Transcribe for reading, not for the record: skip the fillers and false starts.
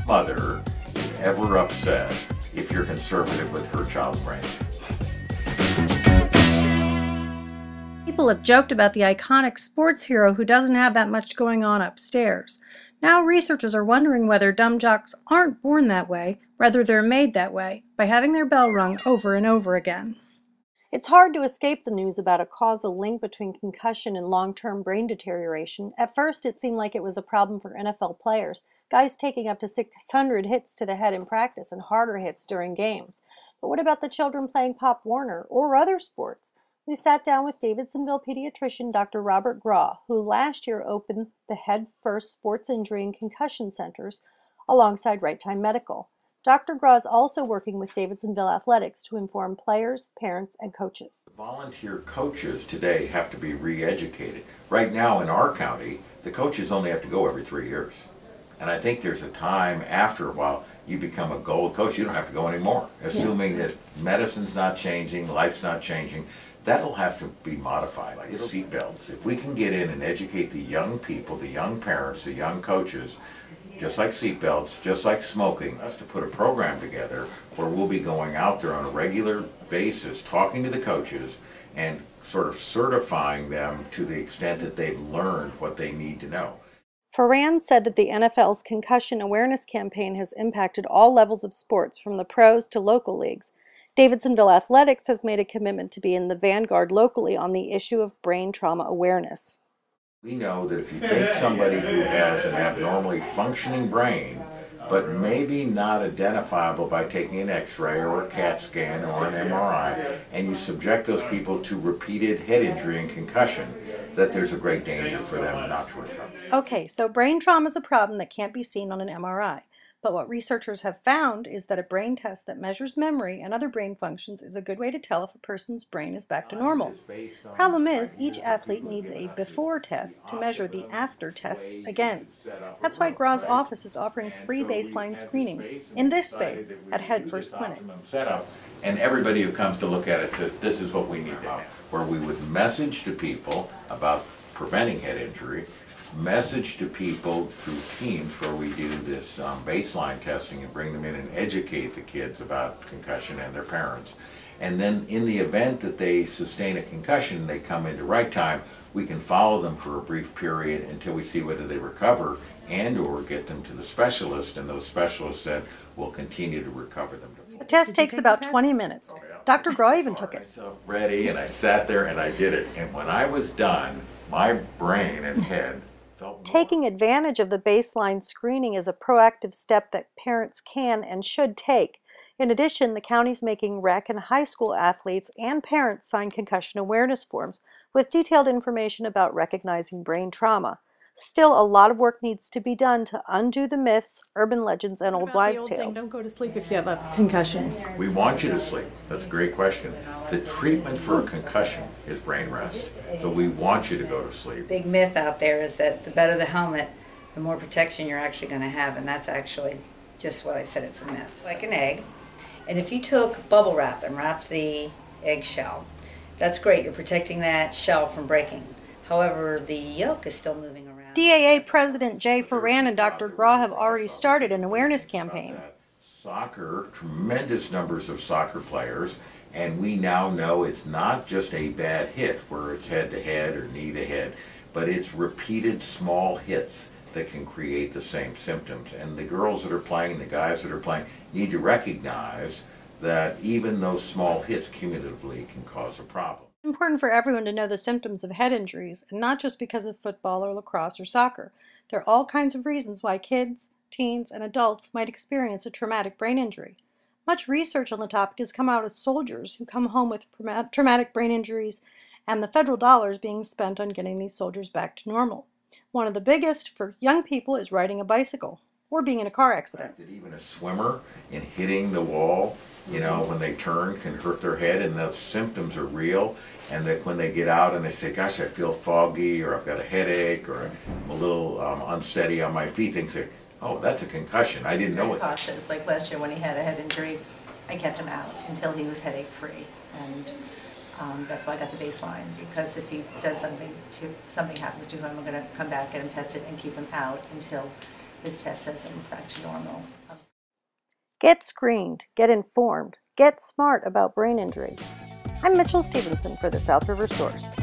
mother is ever upset if you're conservative with her child's brain. People have joked about the iconic sports hero who doesn't have that much going on upstairs. Now researchers are wondering whether dumb jocks aren't born that way, rather they're made that way, by having their bell rung over and over again. It's hard to escape the news about a causal link between concussion and long-term brain deterioration. At first, it seemed like it was a problem for NFL players, guys taking up to 600 hits to the head in practice and harder hits during games. But what about the children playing Pop Warner or other sports? We sat down with Davidsonville pediatrician Dr. Robert Graw, who last year opened the HeadFirst Sports Injury and Concussion Centers alongside Right Time Medical. Dr. Graw is also working with Davidsonville Athletics to inform players, parents, and coaches. Volunteer coaches today have to be re-educated. Right now in our county, the coaches only have to go every 3 years. And I think there's a time after a while you become a gold coach, you don't have to go anymore. Assuming that medicine's not changing, life's not changing, that'll have to be modified. Like seatbelts. If we can get in and educate the young people, the young parents, the young coaches, just like seatbelts, just like smoking, us to put a program together where we'll be going out there on a regular basis, talking to the coaches and sort of certifying them to the extent that they've learned what they need to know. Ferran said that the NFL's concussion awareness campaign has impacted all levels of sports, from the pros to local leagues. Davidsonville Athletics has made a commitment to be in the vanguard locally on the issue of brain trauma awareness. We know that if you take somebody who has an abnormally functioning brain, but maybe not identifiable by taking an X-ray or a CAT scan or an MRI, and you subject those people to repeated head injury and concussion, that there's a great danger for them not to recover. Okay, so brain trauma is a problem that can't be seen on an MRI. But what researchers have found is that a brain test that measures memory and other brain functions is a good way to tell if a person's brain is back to normal. Problem is, each athlete needs a before test to measure the after test against. That's why Graw's office is offering free baseline screenings in this space at HeadFirst Clinic. And everybody who comes to look at it says, this is what we need to know. Where we would message to people about preventing head injury, message to people through teams where we do this baseline testing and bring them in and educate the kids about concussion and their parents. And then in the event that they sustain a concussion, they come into Right Time, we can follow them for a brief period until we see whether they recover and or get them to the specialist, and those specialists then will continue to recover them. The test takes about 20 minutes. Dr. Graw even took it. I got myself ready and I sat there and I did it. And when I was done, my brain and head Taking advantage of the baseline screening is a proactive step that parents can and should take. In addition, the county's making rec and high school athletes and parents sign concussion awareness forms with detailed information about recognizing brain trauma. Still, a lot of work needs to be done to undo the myths, urban legends, and old wives' tales. Don't go to sleep if you have a concussion. We want you to sleep. That's a great question. The treatment for a concussion is brain rest. So we want you to go to sleep. Big myth out there is that the better the helmet, the more protection you're actually going to have, and that's actually just what I said. It's a myth. Like an egg, and if you took bubble wrap and wrapped the eggshell, that's great. You're protecting that shell from breaking. However, the yolk is still moving around. DAA President Jay Ferran and Dr. Graw have already started an awareness campaign. Soccer, tremendous numbers of soccer players, and we now know it's not just a bad hit where it's head to head or knee to head, but it's repeated small hits that can create the same symptoms. And the girls that are playing, the guys that are playing, need to recognize that even those small hits cumulatively can cause a problem. It's important for everyone to know the symptoms of head injuries, and not just because of football or lacrosse or soccer. There are all kinds of reasons why kids, teens, and adults might experience a traumatic brain injury. Much research on the topic has come out of soldiers who come home with traumatic brain injuries and the federal dollars being spent on getting these soldiers back to normal. One of the biggest for young people is riding a bicycle or being in a car accident. That even a swimmer in hitting the wall, you know, when they turn can hurt their head, and the symptoms are real, and that when they get out and they say, gosh, I feel foggy, or I've got a headache, or I'm a little unsteady on my feet, they say, oh, that's a concussion. I didn't know it. Cautious. Like last year when he had a head injury, I kept him out until he was headache free, and that's why I got the baseline, because if he does something happens to him, I'm going to come back, get him tested, and keep him out until this test says that he's back to normal. Get screened, get informed, get smart about brain injury. I'm Mitchell Stevenson for the South River Source.